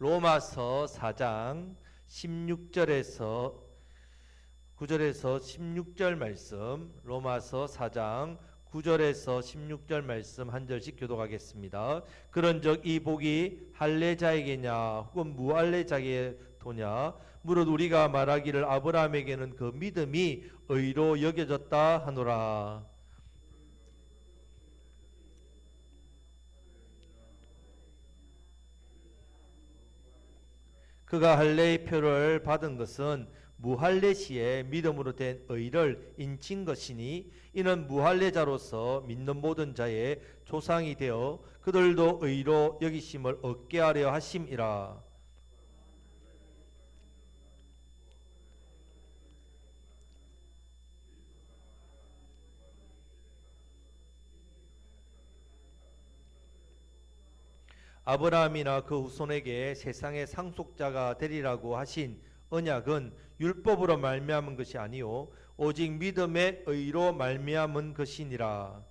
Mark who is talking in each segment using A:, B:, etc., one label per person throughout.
A: 로마서 4장 16절에서 9절에서 16절 말씀, 로마서 4장 9절에서 16절 말씀 한 절씩 교독하겠습니다. 그런즉 이 복이 할례자에게냐 혹은 무할례자에게도냐 무릇 우리가 말하기를 아브라함에게는 그 믿음이 의로 여겨졌다 하노라. 그가 할례의 표를 받은 것은 무할례 시에 믿음으로 된 의를 인친 것이니 이는 무할례자로서 믿는 모든 자의 조상이 되어 그들도 의로 여기심을 얻게 하려 하심이라. 아브라함이나 그 후손에게 세상의 상속자가 되리라고 하신 언약은 율법으로 말미암은 것이 아니요 오직 믿음의 의로 말미암은 것이니라.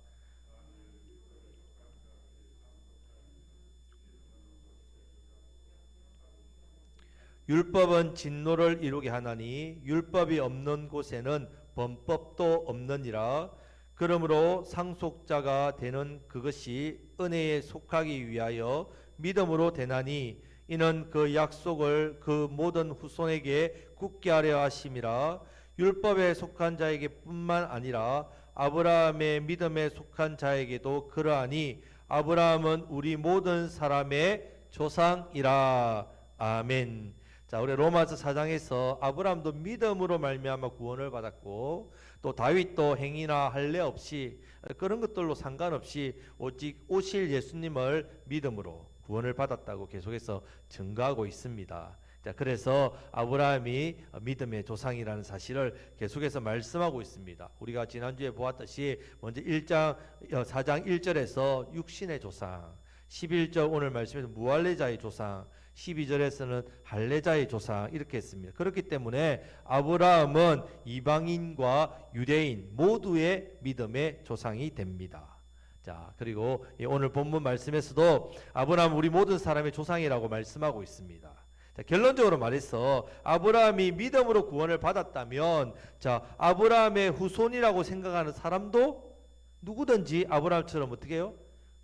A: 율법은 진노를 이루게 하나니 율법이 없는 곳에는 범법도 없느니라. 그러므로 상속자가 되는 그것이 은혜에 속하기 위하여 믿음으로 되나니 이는 그 약속을 그 모든 후손에게 굳게 하려 하심이라. 율법에 속한 자에게 뿐만 아니라 아브라함의 믿음에 속한 자에게도 그러하니 아브라함은 우리 모든 사람의 조상이라. 아멘. 자, 우리 로마서 4장에서 아브라함도 믿음으로 말미암아 구원을 받았고 또 다윗도 행위나 할례 없이 그런 것들로 상관없이 오직 오실 예수님을 믿음으로 구원을 받았다고 계속해서 증거하고 있습니다. 자, 그래서 아브라함이 믿음의 조상이라는 사실을 계속해서 말씀하고 있습니다. 우리가 지난주에 보았듯이 먼저 4장 1절에서 육신의 조상, 11절 오늘 말씀에서 무할례자의 조상, 12절에서는 할례자의 조상 이렇게 했습니다. 그렇기 때문에 아브라함은 이방인과 유대인 모두의 믿음의 조상이 됩니다. 자, 그리고 오늘 본문 말씀에서도 아브라함은 우리 모든 사람의 조상이라고 말씀하고 있습니다. 자, 결론적으로 말해서 아브라함이 믿음으로 구원을 받았다면 자, 아브라함의 후손이라고 생각하는 사람도 누구든지 아브라함처럼 어떻게 해요?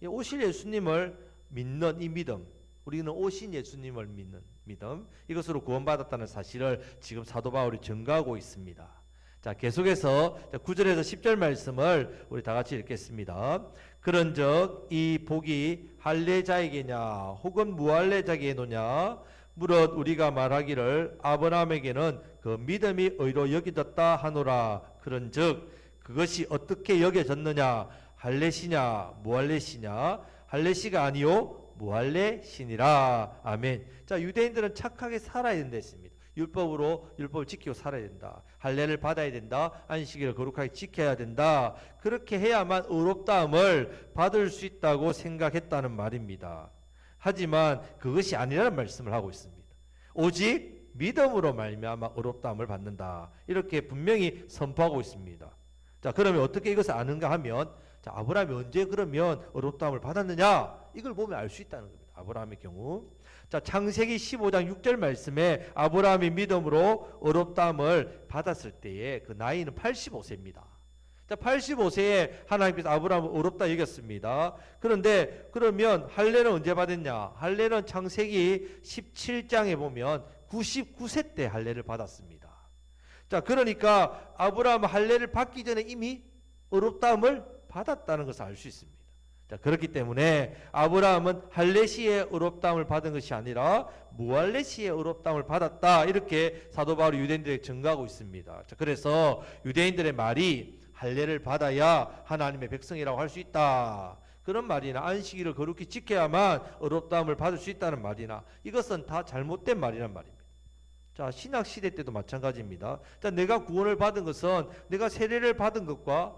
A: 오실 예수님을 믿는 이 믿음, 우리는 오신 예수님을 믿는 믿음, 이것으로 구원받았다는 사실을 지금 사도 바울이 증거하고 있습니다. 자, 계속해서 9절에서 10절 말씀을 우리 다 같이 읽겠습니다. 그런즉 이 복이 할례자에게냐 혹은 무할례자에게노냐 무릇 우리가 말하기를 아브라함에게는 그 믿음이 의로 여겨졌다 하노라. 그런즉 그것이 어떻게 여겨졌느냐? 할례시냐 무할례시냐? 할례시가 아니요 무할례 신이라. 아멘. 자, 유대인들은 착하게 살아야 된다 했습니다. 율법을 지키고 살아야 된다. 할례를 받아야 된다. 안식일을 거룩하게 지켜야 된다. 그렇게 해야만 의롭다함을 받을 수 있다고 생각했다는 말입니다. 하지만 그것이 아니라는 말씀을 하고 있습니다. 오직 믿음으로 말미암아 의롭다함을 받는다. 이렇게 분명히 선포하고 있습니다. 자, 그러면 어떻게 이것을 아는가 하면 자, 아브라함이 언제 그러면 의롭다함을 받았느냐? 이걸 보면 알 수 있다는 겁니다. 아브라함의 경우. 자, 창세기 15장 6절 말씀에 아브라함이 믿음으로 의롭다함을 받았을 때에 그 나이는 85세입니다. 자, 85세에 하나님께서 아브라함을 의롭다 여겼습니다. 그런데 그러면 할례는 언제 받았냐? 할례는 창세기 17장에 보면 99세 때 할례를 받았습니다. 자, 그러니까 아브라함은 할례를 받기 전에 이미 의롭다함을 받았다는 것을 알 수 있습니다. 자, 그렇기 때문에 아브라함은 할례 시에 의롭다함을 받은 것이 아니라 무할례 시에 의롭다함을 받았다. 이렇게 사도 바울이 유대인들에게 증거하고 있습니다. 자, 그래서 유대인들의 말이 할례를 받아야 하나님의 백성이라고 할 수 있다. 그런 말이나 안식일을 거룩히 지켜야만 의롭다함을 받을 수 있다는 말이나 이것은 다 잘못된 말이란 말입니다. 자, 신학 시대 때도 마찬가지입니다. 자, 내가 구원을 받은 것은 내가 세례를 받은 것과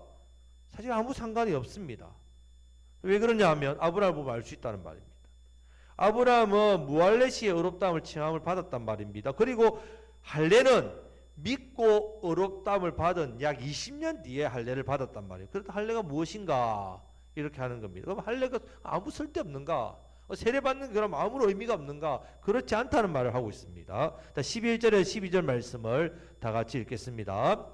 A: 사실 아무 상관이 없습니다. 왜 그러냐 하면 아브라함을 보면 알 수 있다는 말입니다. 아브라함은 무할례 시에 의롭다함을 칭함을 받았단 말입니다. 그리고 할례는 믿고 의롭다함을 받은 약 20년 뒤에 할례를 받았단 말이에요. 그래도 할례가 무엇인가 이렇게 하는 겁니다. 그럼 할례가 아무 쓸데없는가? 세례 받는 그럼 아무런 의미가 없는가? 그렇지 않다는 말을 하고 있습니다. 자, 11절에 12절 말씀을 다 같이 읽겠습니다.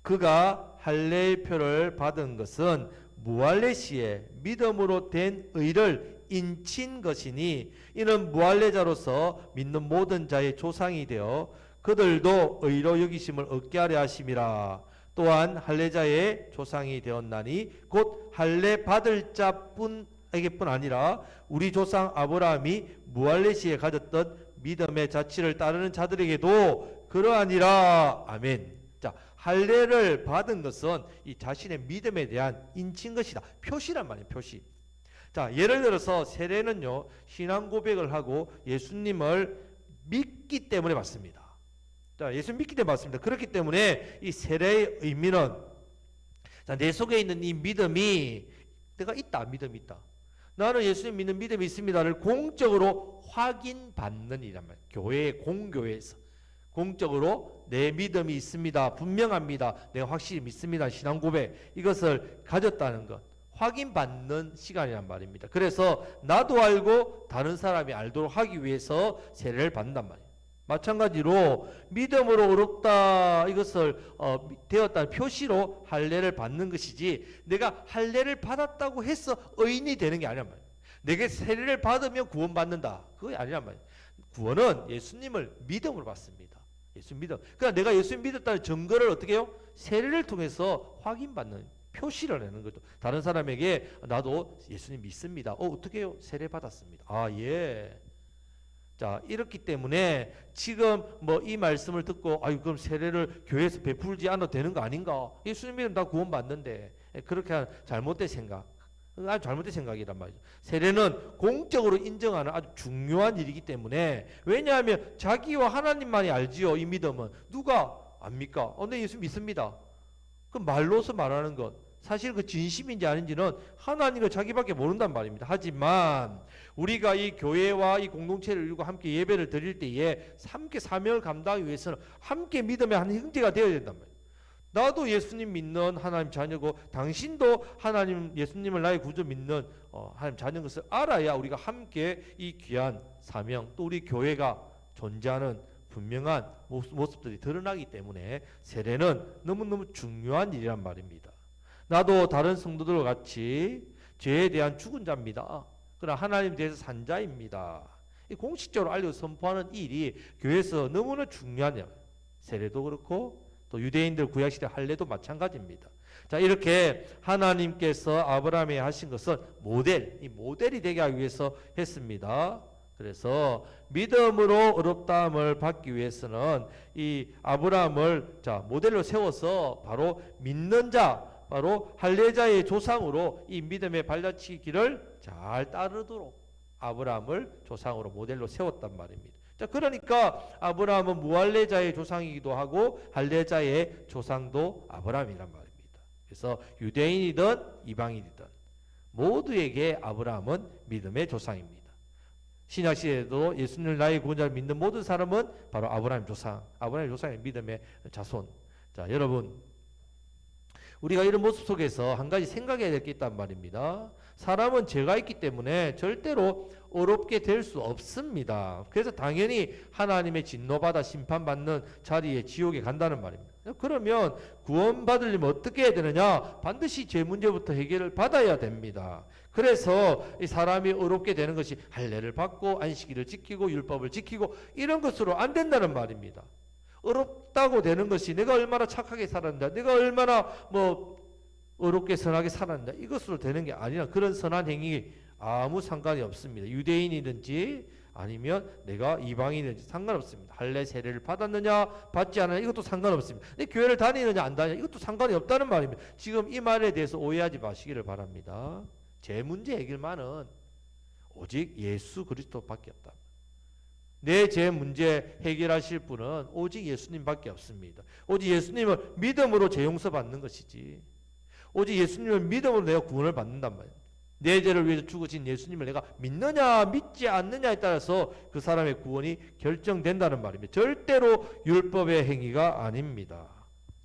A: 그가 할례의 표를 받은 것은 무할례 시에 믿음으로 된 의를 인친 것이니 이는 무할례자로서 믿는 모든 자의 조상이 되어 그들도 의로 여기심을 얻게 하려 하심이라. 또한 할례자의 조상이 되었나니 곧 할례 받을 자뿐에게뿐 아니라 우리 조상 아브라함이 무할례 시에 가졌던 믿음의 자취를 따르는 자들에게도 그러하니라. 아멘. 자, 할례를 받은 것은 이 자신의 믿음에 대한 인친 것이다. 표시란 말이에요. 표시. 자, 예를 들어서 세례는요, 신앙 고백을 하고 예수님을 믿기 때문에 받습니다. 자, 예수 믿기 때문에 받습니다. 그렇기 때문에 이 세례의 의미는, 자, 내 속에 있는 이 믿음이 내가 있다, 믿음이 있다. 나는 예수님 믿는 믿음이 있습니다를 공적으로 확인받는 일이란 말이에요. 교회, 공교회에서 공적으로 내 믿음이 있습니다, 분명합니다, 내가 확실히 믿습니다, 신앙 고백, 이것을 가졌다는 것, 확인받는 시간이란 말입니다. 그래서 나도 알고 다른 사람이 알도록 하기 위해서 세례를 받는단 말이에요. 마찬가지로 믿음으로 의롭다, 이것을 되었다는 표시로 할례를 받는 것이지, 내가 할례를 받았다고 해서 의인이 되는 게 아니란 말이에요. 내게 세례를 받으면 구원받는다, 그게 아니란 말이에요. 구원은 예수님을 믿음으로 받습니다. 예수 믿음. 그러니까 내가 예수 믿었다는 증거를 어떻게 해요? 세례를 통해서 확인받는, 표시를 내는 거죠. 다른 사람에게 나도 예수님 믿습니다. 어떻게 해요? 세례 받았습니다. 아, 예. 자, 이렇기 때문에 지금 뭐 이 말씀을 듣고 그럼 세례를 교회에서 베풀지 않아도 되는 거 아닌가? 예수님 믿으면 다 구원받는데, 그렇게 한 잘못된 생각, 아주 잘못된 생각이란 말이죠. 세례는 공적으로 인정하는 아주 중요한 일이기 때문에, 왜냐하면 자기와 하나님만이 알지요. 이 믿음은 누가 압니까? 네, 예수 믿습니다. 그 말로서 말하는 것, 사실 그 진심인지 아닌지는 하나님과 자기밖에 모른단 말입니다. 하지만 우리가 이 교회와 이 공동체를 이루고 함께 예배를 드릴 때에 함께 사명을 감당하기 위해서는 함께 믿음의 한 형제가 되어야 된단 말이에요. 나도 예수님 믿는 하나님 자녀고 당신도 하나님, 예수님을 나의 구주 믿는 하나님 자녀인 것을 알아야 우리가 함께 이 귀한 사명, 또 우리 교회가 존재하는 분명한 모습들이 드러나기 때문에 세례는 너무너무 중요한 일이란 말입니다. 나도 다른 성도들과 같이 죄에 대한 죽은 자입니다. 그러나 하나님에 대해서 산 자입니다. 이 공식적으로 알려 선포하는 일이 교회에서 너무나 중요하네요. 세례도 그렇고 또 유대인들 구약시대 할례도 마찬가지입니다. 자, 이렇게 하나님께서 아브라함에 하신 것은 이 모델이 되게 하기 위해서 했습니다. 그래서 믿음으로 의롭다함을 받기 위해서는 이 아브라함을 모델로 세워서 바로 믿는 자, 바로 할례자의 조상으로 이 믿음의 발자취길을 잘 따르도록 아브라함을 조상으로 모델로 세웠단 말입니다. 자, 그러니까 아브라함은 무할례자의 조상이기도 하고 할례자의 조상도 아브라함이란 말입니다. 그래서 유대인이든 이방인이든 모두에게 아브라함은 믿음의 조상입니다. 신약시대에도 예수님을 나의 구원자를 믿는 모든 사람은 바로 아브라함 조상, 아브라함 조상의 믿음의 자손. 자, 여러분, 우리가 이런 모습 속에서 한 가지 생각해야 될 게 있단 말입니다. 사람은 죄가 있기 때문에 절대로 어렵게 될 수 없습니다. 그래서 당연히 하나님의 진노받아 심판받는 자리에 지옥에 간다는 말입니다. 그러면 구원받으려면 어떻게 해야 되느냐? 반드시 죄 문제부터 해결을 받아야 됩니다. 그래서 이 사람이 어렵게 되는 것이 할례를 받고 안식일을 지키고 율법을 지키고 이런 것으로 안 된다는 말입니다. 어렵다고 되는 것이 내가 얼마나 착하게 살았는가, 내가 얼마나 어렵게 선하게 살았는가, 이것으로 되는 게 아니라 그런 선한 행위 아무 상관이 없습니다. 유대인이든지 아니면 내가 이방인이든지 상관없습니다. 할례 세례를 받았느냐 받지 않느냐 이것도 상관없습니다. 내 교회를 다니느냐 안 다니느냐 이것도 상관이 없다는 말입니다. 지금 이 말에 대해서 오해하지 마시기를 바랍니다. 제 문제 해결만은 오직 예수 그리스도밖에 없다. 내 제 문제 해결하실 분은 오직 예수님밖에 없습니다. 오직 예수님을 믿음으로 죄 용서받는 것이지, 오직 예수님을 믿음으로 내가 구원을 받는단 말이에요. 내 죄를 위해서 죽으신 예수님을 내가 믿느냐 믿지 않느냐에 따라서 그 사람의 구원이 결정된다는 말입니다. 절대로 율법의 행위가 아닙니다.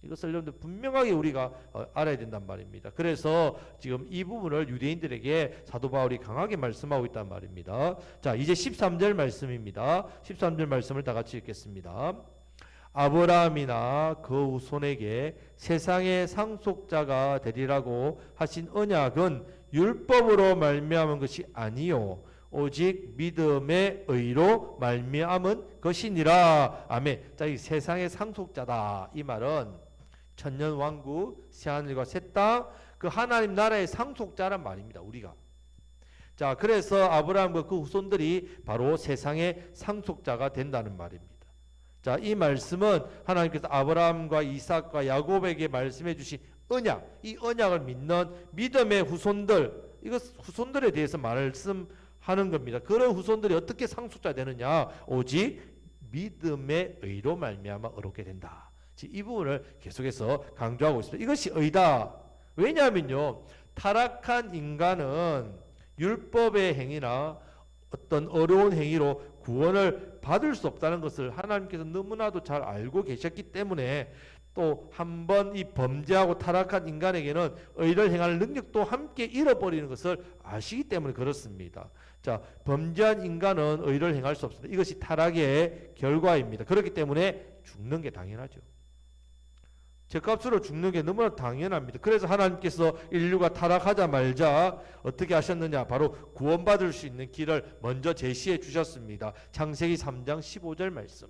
A: 이것을 여러분들 분명하게 우리가 알아야 된단 말입니다. 그래서 지금 이 부분을 유대인들에게 사도 바울이 강하게 말씀하고 있단 말입니다. 자, 이제 13절 말씀입니다. 13절 말씀을 다 같이 읽겠습니다. 아브라함이나 그 후손에게 세상의 상속자가 되리라고 하신 언약은 율법으로 말미암은 것이 아니요 오직 믿음의 의로 말미암은 것이니라. 아멘. 자, 이 세상의 상속자다, 이 말은 천년 왕국, 새하늘과 새 땅, 그 하나님 나라의 상속자란 말입니다. 우리가. 자, 그래서 아브라함과 그 후손들이 바로 세상의 상속자가 된다는 말입니다. 자, 이 말씀은 하나님께서 아브라함과 이삭과 야곱에게 말씀해 주신 언약, 이 언약을 믿는 믿음의 후손들, 이거 후손들에 대해서 말씀하는 겁니다. 그런 후손들이 어떻게 상속자 되느냐? 오직 믿음의 의로 말미암아 의롭게 된다. 이 부분을 계속해서 강조하고 있습니다. 이것이 의다. 왜냐하면요, 타락한 인간은 율법의 행위나 어떤 어려운 행위로 구원을 받을 수 없다는 것을 하나님께서 너무나도 잘 알고 계셨기 때문에 또 한 번 이 범죄하고 타락한 인간에게는 의를 행할 능력도 함께 잃어버리는 것을 아시기 때문에 그렇습니다. 자, 범죄한 인간은 의를 행할 수 없습니다. 이것이 타락의 결과입니다. 그렇기 때문에 죽는 게 당연하죠. 죗값으로 죽는 게 너무나 당연합니다. 그래서 하나님께서 인류가 타락하자 말자 어떻게 하셨느냐? 바로 구원받을 수 있는 길을 먼저 제시해 주셨습니다. 창세기 3장 15절 말씀.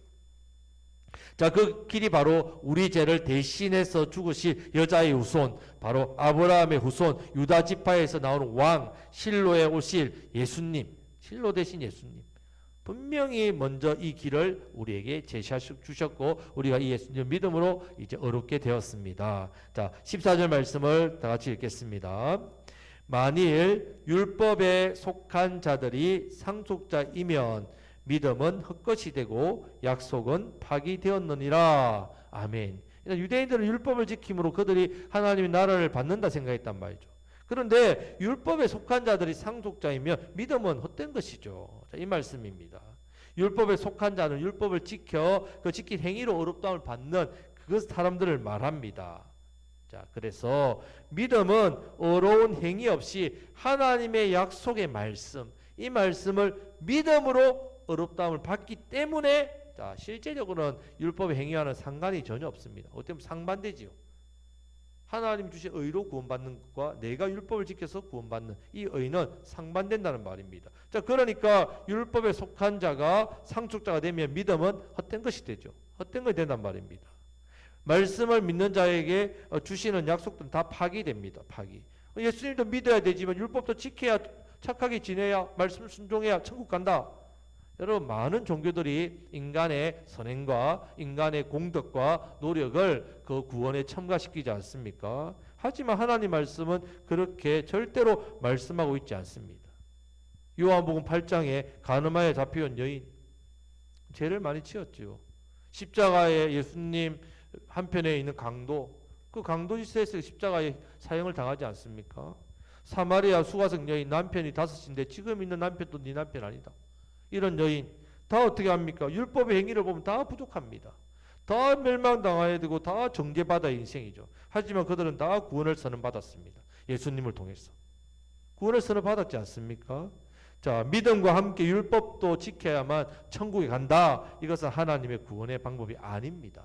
A: 자, 그 길이 바로 우리 죄를 대신해서 죽으실 여자의 후손, 바로 아브라함의 후손, 유다 지파에서 나오는 왕, 실로에 오실 예수님, 실로 대신 예수님. 분명히 먼저 이 길을 우리에게 제시해 주셨고 우리가 이 예수님 믿음으로 이제 의롭게 되었습니다. 자, 14절 말씀을 다 같이 읽겠습니다. 만일 율법에 속한 자들이 상속자이면 믿음은 헛것이 되고 약속은 파기되었느니라. 아멘. 유대인들은 율법을 지킴으로 그들이 하나님의 나라를 받는다 생각했단 말이죠. 그런데 율법에 속한 자들이 상속자이면 믿음은 헛된 것이죠. 자, 이 말씀입니다. 율법에 속한 자는 율법을 지켜 그 지킨 행위로 의롭다움을 받는 그 사람들을 말합니다. 자, 그래서 믿음은 어려운 행위 없이 하나님의 약속의 말씀, 이 말씀을 믿음으로 의롭다움을 받기 때문에 자, 실제적으로는 율법의 행위와는 상관이 전혀 없습니다. 어떻게 보면 상반되지요. 하나님 주신 의로 구원받는 것과 내가 율법을 지켜서 구원받는 이 의는 상반된다는 말입니다. 자, 그러니까 율법에 속한 자가 상속자가 되면 믿음은 헛된 것이 되죠. 헛된 것이 된단 말입니다. 말씀을 믿는 자에게 주시는 약속들은 다 파기됩니다. 파기. 예수님도 믿어야 되지만 율법도 지켜야, 착하게 지내야, 말씀을 순종해야 천국 간다. 여러분, 많은 종교들이 인간의 선행과 인간의 공덕과 노력을 그 구원에 첨가시키지 않습니까? 하지만 하나님 말씀은 그렇게 절대로 말씀하고 있지 않습니다. 요한복음 8장에 가늠하여 잡혀온 여인, 죄를 많이 지었죠. 십자가에 예수님 한편에 있는 강도, 그 강도짓에서 십자가에 사형을 당하지 않습니까? 사마리아 수가성 여인, 남편이 5인데 지금 있는 남편도 네 남편 아니다. 이런 여인 다 어떻게 합니까? 율법의 행위를 보면 다 부족합니다. 다 멸망당해야 되고 다 정죄받아야 인생이죠. 하지만 그들은 다 구원을 선언받았습니다. 예수님을 통해서 구원을 선언받았지 않습니까? 자, 믿음과 함께 율법도 지켜야만 천국에 간다. 이것은 하나님의 구원의 방법이 아닙니다.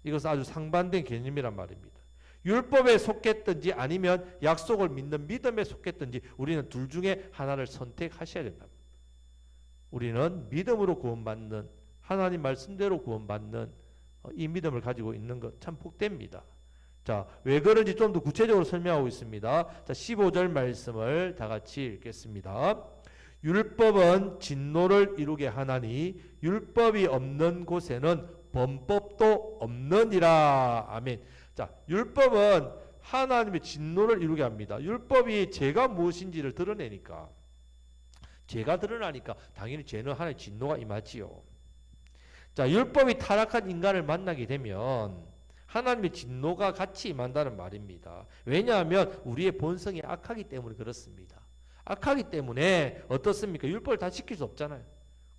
A: 이것은 아주 상반된 개념이란 말입니다. 율법에 속했든지 아니면 약속을 믿는 믿음에 속했든지 우리는 둘 중에 하나를 선택하셔야 된다. 우리는 믿음으로 구원받는, 하나님 말씀대로 구원받는 이 믿음을 가지고 있는 것 참 복됩니다. 자, 왜 그런지 좀 더 구체적으로 설명하고 있습니다. 자, 15절 말씀을 다 같이 읽겠습니다. 율법은 진노를 이루게 하나니 율법이 없는 곳에는 범법도 없느니라. 아멘. 자, 율법은 하나님의 진노를 이루게 합니다. 율법이 죄가 무엇인지를 드러내니까, 죄가 드러나니까 당연히 죄는 하나님의 진노가 임하지요. 자, 율법이 타락한 인간을 만나게 되면 하나님의 진노가 같이 임한다는 말입니다. 왜냐하면 우리의 본성이 악하기 때문에 그렇습니다. 악하기 때문에 어떻습니까? 율법을 다 지킬 수 없잖아요.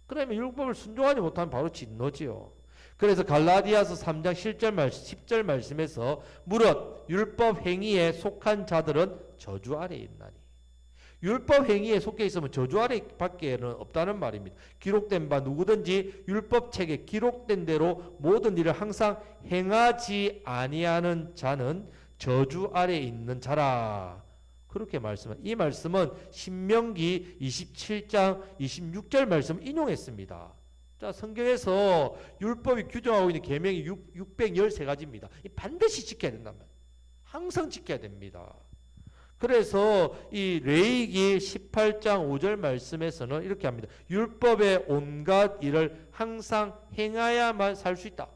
A: 그러면 율법을 순종하지 못하면 바로 진노지요. 그래서 갈라디아서 3장 10절 말씀에서 무릇 율법 행위에 속한 자들은 저주 아래에 있나니. 율법 행위에 속해 있으면 저주 아래밖에는 없다는 말입니다. 기록된 바 누구든지 율법책에 기록된 대로 모든 일을 항상 행하지 아니하는 자는 저주 아래에 있는 자라. 그렇게 말씀한 이 말씀은 신명기 27장 26절 말씀 인용했습니다. 자, 성경에서 율법이 규정하고 있는 계명이 613가지입니다. 반드시 지켜야 된단 말이에요. 항상 지켜야 됩니다. 그래서 이 레위기 18장 5절 말씀에서는 이렇게 합니다. 율법의 온갖 일을 항상 행하야만 살 수 있다.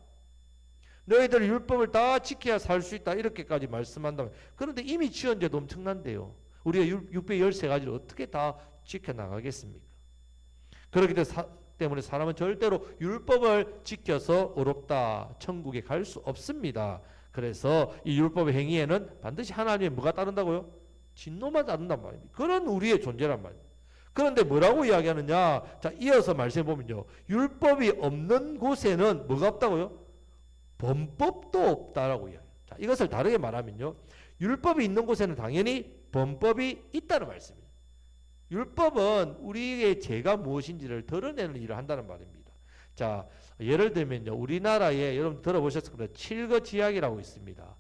A: 너희들 율법을 다 지켜야 살 수 있다. 이렇게까지 말씀한다면, 그런데 이미 지은 죄도 엄청난데요. 우리가 613가지를 어떻게 다 지켜나가겠습니까? 그렇기 때문에 사람은 절대로 율법을 지켜서 의롭다, 천국에 갈 수 없습니다. 그래서 이 율법의 행위에는 반드시 하나님의 뭐가 따른다고요? 진노만 따른단 말입니다. 그런 우리의 존재란 말입니다. 그런데 뭐라고 이야기하느냐? 자, 이어서 말씀해 보면요. 율법이 없는 곳에는 뭐가 없다고요? 범법도 없다라고 이야기해요. 자, 이것을 다르게 말하면요. 율법이 있는 곳에는 당연히 범법이 있다는 말씀입니다. 율법은 우리의 죄가 무엇인지를 드러내는 일을 한다는 말입니다. 자, 예를 들면요. 우리나라에 여러분 들어보셨을 겁니다. 칠거지약이라고 있습니다.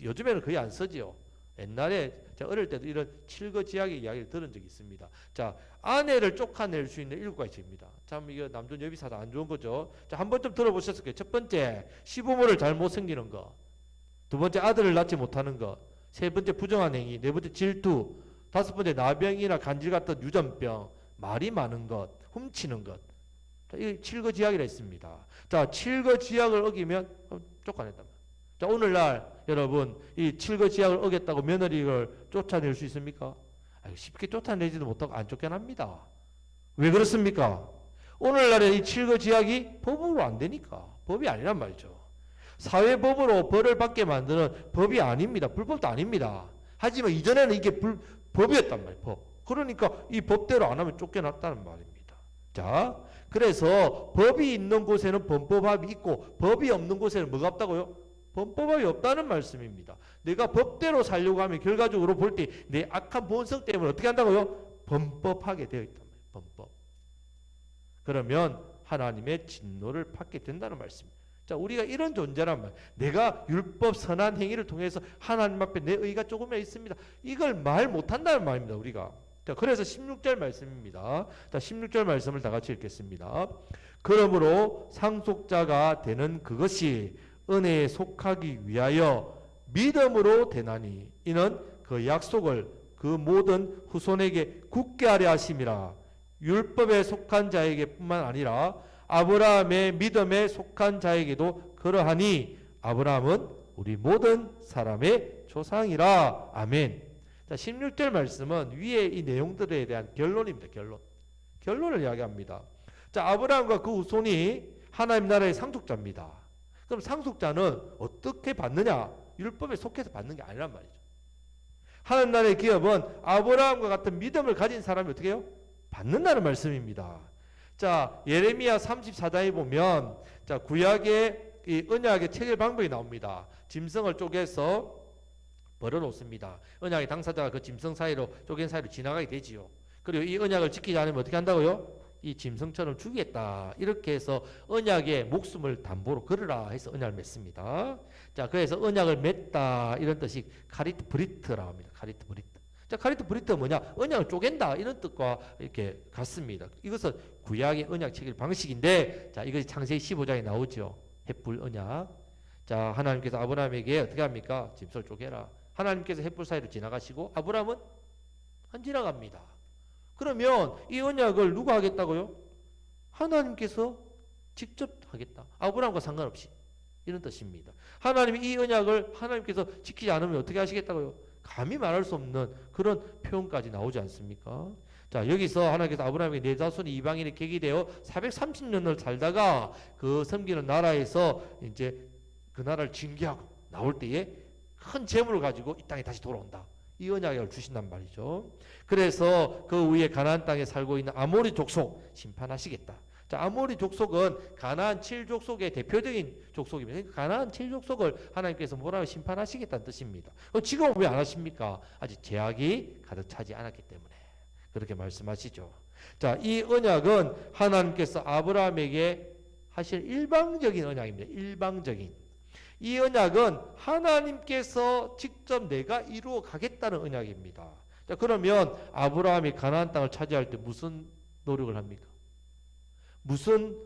A: 요즘에는 거의 안 쓰지요. 옛날에 제가 어릴 때도 이런 칠거지약의 이야기를 들은 적이 있습니다. 자, 아내를 쫓아낼 수 있는 7가지 죄입니다. 참 이거 남존 여비사도 안 좋은 거죠. 자, 한 번쯤 들어보셨을 거예요. 첫 번째, 시부모를 잘못 섬기는 거. 두 번째, 아들을 낳지 못하는 것. 세 번째, 부정한 행위. 네 번째, 질투. 다섯 번째, 나병이나 간질 같은 유전병. 말이 많은 것. 훔치는 것. 자, 이 칠거지약이라 있습니다. 자, 칠거지약을 어기면 쫓아낸다. 자, 오늘날 여러분 이 칠거지약을 어겼다고 며느리를 쫓아낼 수 있습니까? 쉽게 쫓아내지도 못하고 안 쫓겨납니다. 왜 그렇습니까? 오늘날에 이 칠거지약이 법으로 안 되니까. 법이 아니란 말이죠. 사회법으로 벌을 받게 만드는 법이 아닙니다. 불법도 아닙니다. 하지만 이전에는 이게 법이었단 말이에요. 법. 그러니까 이 법대로 안 하면 쫓겨났다는 말입니다. 자, 그래서 법이 있는 곳에는 범법합이 있고 법이 없는 곳에는 뭐가 없다고요? 범법합이 없다는 말씀입니다. 내가 법대로 살려고 하면 결과적으로 볼 때 내 악한 본성 때문에 어떻게 한다고요? 범법하게 되어 있단 말이에요. 범법. 그러면 하나님의 진노를 받게 된다는 말씀입니다. 자, 우리가 이런 존재란 말이에요. 내가 율법 선한 행위를 통해서 하나님 앞에 내 의가 조금이나 있습니다. 이걸 말 못한다는 말입니다. 우리가. 자, 그래서 16절 말씀입니다. 자, 16절 말씀을 다 같이 읽겠습니다. 그러므로 상속자가 되는 그것이 은혜에 속하기 위하여 믿음으로 되나니 이는 그 약속을 그 모든 후손에게 굳게 하려 하심이라. 율법에 속한 자에게 뿐만 아니라 아브라함의 믿음에 속한 자에게도 그러하니 아브라함은 우리 모든 사람의 조상이라. 아멘. 자, 16절 말씀은 위에 이 내용들에 대한 결론입니다. 결론을 이야기합니다. 자, 아브라함과 그 후손이 하나님 나라의 상속자입니다. 그럼 상속자는 어떻게 받느냐? 율법에 속해서 받는 게 아니란 말이죠. 하나님 나라의 기업은 아브라함과 같은 믿음을 가진 사람이 어떻게 해요? 받는다는 말씀입니다. 자, 예레미야 34장에 보면 자, 구약의 이 언약의 체결 방법이 나옵니다. 짐승을 쪼개서 벌어놓습니다. 언약의 당사자가 그 짐승 사이로 쪼갠 사이로 지나가게 되지요. 그리고 이 언약을 지키지 않으면 어떻게 한다고요? 이 짐승처럼 죽이겠다. 이렇게 해서 언약의 목숨을 담보로 걸으라 해서 언약을 맺습니다. 자, 그래서 언약을 맺다 이런 뜻이 카리트 브리트라고 합니다. 카리트 브리트. 자, 카리트 브리트가 뭐냐? 언약을 쪼갠다 이런 뜻과 이렇게 같습니다. 이것은 구약의 언약 체결 방식인데, 자, 이것이 창세기 15장에 나오죠. 햇불 언약. 자, 하나님께서 아브라함에게 어떻게 합니까? 짐승을 쪼개라. 하나님께서 햇불 사이로 지나가시고 아브라함은 안 지나갑니다. 그러면 이 언약을 누가 하겠다고요? 하나님께서 직접 하겠다. 아브라함과 상관없이. 이런 뜻입니다. 하나님이 이 언약을 하나님께서 지키지 않으면 어떻게 하시겠다고요? 감히 말할 수 없는 그런 표현까지 나오지 않습니까? 자, 여기서 하나님께서 아브라함에게 내 자손이 이방인의 객이 되어 430년을 살다가 그 섬기는 나라에서 이제 그 나라를 징계하고 나올 때에 큰 재물을 가지고 이 땅에 다시 돌아온다. 이 언약을 주신단 말이죠. 그래서 그 위에 가나안 땅에 살고 있는 아모리 족속 심판하시겠다. 자, 아모리 족속은 가나안 7족속의 대표적인 족속입니다. 그러니까 가나안 7족속을 하나님께서 뭐라고 심판하시겠다는 뜻입니다. 지금은 왜 안 하십니까? 아직 제약이 가득 차지 않았기 때문에 그렇게 말씀하시죠. 자, 이 언약은 하나님께서 아브라함에게 하실 일방적인 언약입니다. 일방적인. 이 언약은 하나님께서 직접 내가 이루어 가겠다는 언약입니다. 자, 그러면 아브라함이 가나안 땅을 차지할 때 무슨 노력을 합니까? 무슨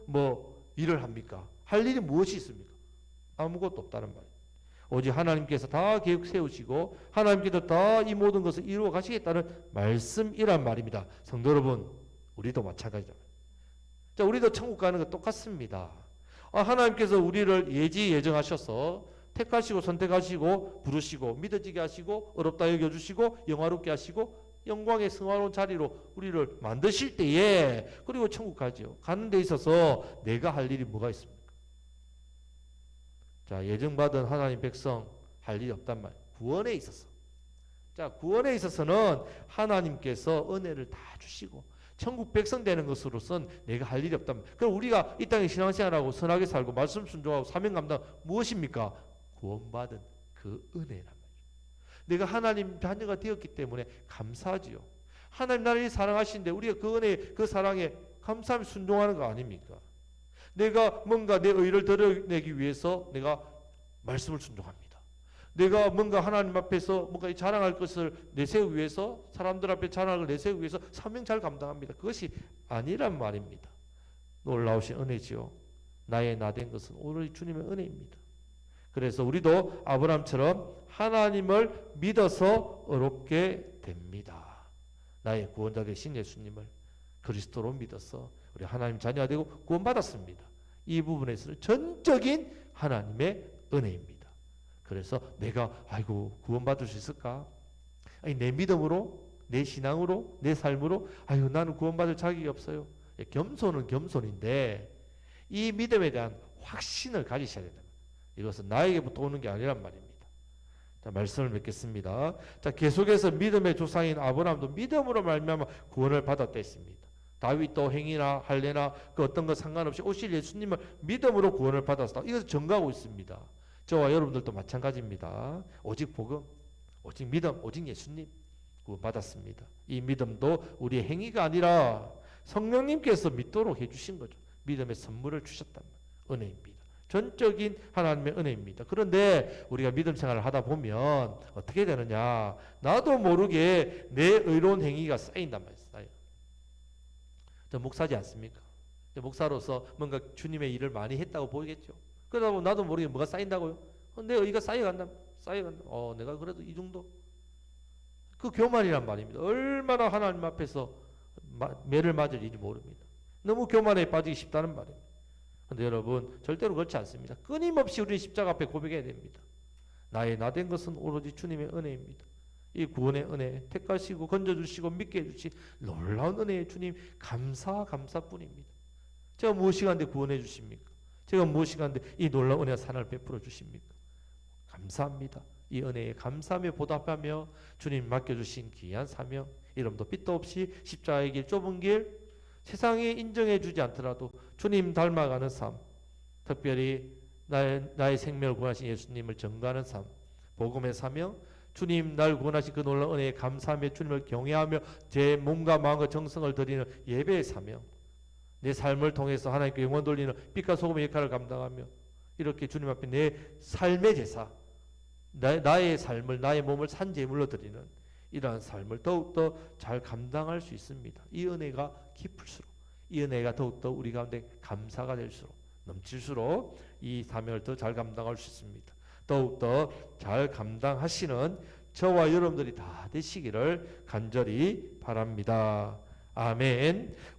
A: 일을 합니까? 할 일이 무엇이 있습니까? 아무것도 없다는 말이에요. 오직 하나님께서 다 계획 세우시고 하나님께서 다 이 모든 것을 이루어 가시겠다는 말씀이란 말입니다. 성도 여러분, 우리도 마찬가지죠. 자, 우리도 천국 가는 거 똑같습니다. 하나님께서 우리를 예정하셔서 택하시고 선택하시고 부르시고 믿어지게 하시고 어렵다 여겨주시고 영화롭게 하시고 영광의 성화로운 자리로 우리를 만드실 때에 그리고 천국 가죠. 가는 데 있어서 내가 할 일이 뭐가 있습니까? 자, 예정받은 하나님 백성 할 일이 없단 말이에요. 구원에 있어서. 자, 구원에 있어서는 하나님께서 은혜를 다 주시고 천국 백성 되는 것으로선 내가 할 일이 없단 말이에요. 그럼 우리가 이 땅에 신앙생활하고 선하게 살고 말씀 순종하고 사명 감당 무엇입니까? 구원받은 그 은혜란 말이에요. 내가 하나님 자녀가 되었기 때문에 감사하지요. 하나님 나를 사랑하시는데 우리가 그 은혜, 그 사랑에 감사하며 순종하는 거 아닙니까? 내가 뭔가 내 의를 드러내기 위해서 내가 말씀을 순종합니다. 내가 뭔가 하나님 앞에서 뭔가 자랑할 것을 내세우기 위해서 사람들 앞에 자랑을 내세우기 위해서 사명 잘 감당합니다. 그것이 아니란 말입니다. 놀라우신 은혜지요. 나의 나 된 것은 오로지 주님의 은혜입니다. 그래서 우리도 아브라함처럼 하나님을 믿어서 의롭게 됩니다. 나의 구원자 되신 예수님을 그리스도로 믿어서 우리 하나님 자녀가 되고 구원받았습니다. 이 부분에서는 전적인 하나님의 은혜입니다. 그래서 내가 구원받을 수 있을까? 아니, 내 믿음으로, 내 신앙으로, 내 삶으로 나는 구원받을 자격이 없어요. 겸손은 겸손인데 이 믿음에 대한 확신을 가지셔야 된다. 이것은 나에게부터 오는 게 아니란 말입니다. 자, 말씀을 맺겠습니다. 자, 계속해서 믿음의 조상인 아브라함도 믿음으로 말미암아 구원을 받았다 했습니다. 다윗도 행위나 할례나 그 어떤 것 상관없이 오실 예수님을 믿음으로 구원을 받았다. 이것을 전가하고 있습니다. 저와 여러분들도 마찬가지입니다. 오직 복음, 오직 믿음, 오직 예수님 구원 받았습니다. 이 믿음도 우리의 행위가 아니라 성령님께서 믿도록 해주신 거죠. 믿음의 선물을 주셨단 말이에요. 은혜입니다. 전적인 하나님의 은혜입니다. 그런데 우리가 믿음 생활을 하다 보면 어떻게 되느냐? 나도 모르게 내 의로운 행위가 쌓인단 말이에요. 저 목사지 않습니까? 목사로서 뭔가 주님의 일을 많이 했다고 보이겠죠. 그러다 보면 나도 모르게 뭐가 쌓인다고요? 내 의가 쌓여간다. 내가 그래도 이 정도? 그 교만이란 말입니다. 얼마나 하나님 앞에서 매를 맞을 일이 모릅니다. 너무 교만에 빠지기 쉽다는 말입니다. 그런데 여러분, 절대로 그렇지 않습니다. 끊임없이 우리 십자가 앞에 고백해야 됩니다. 나의 나 된 것은 오로지 주님의 은혜입니다. 이 구원의 은혜, 택하시고 건져주시고 믿게 해주신 놀라운 은혜의 주님 감사뿐입니다. 제가 무엇이 간데 구원해 주십니까? 제가 무엇이 간데 이 놀라운 은혜와 사랑을 베풀어 주십니까? 감사합니다. 이 은혜에 감사하며 보답하며 주님 맡겨주신 귀한 사명, 이름도 빛도 없이 십자가의 길, 좁은 길, 세상에 인정해 주지 않더라도 주님 닮아가는 삶, 특별히 나의 생명을 구하신 예수님을 전가하는 삶, 복음의 사명, 주님 날 구원하신 그 놀라운 은혜에 감사하며 주님을 경외하며 제 몸과 마음과 정성을 드리는 예배의 사명, 내 삶을 통해서 하나님께 영원 돌리는 빛과 소금의 역할을 감당하며 이렇게 주님 앞에 내 삶의 제사, 나의 삶을, 나의 몸을 산제물로 드리는 이러한 삶을 더욱더 잘 감당할 수 있습니다. 이 은혜가 깊을수록, 이 은혜가 더욱더 우리 가운데 감사가 될수록, 넘칠수록 이 사명을 더 잘 감당할 수 있습니다. 더욱더 잘 감당하시는 저와 여러분들이 다 되시기를 간절히 바랍니다. 아멘.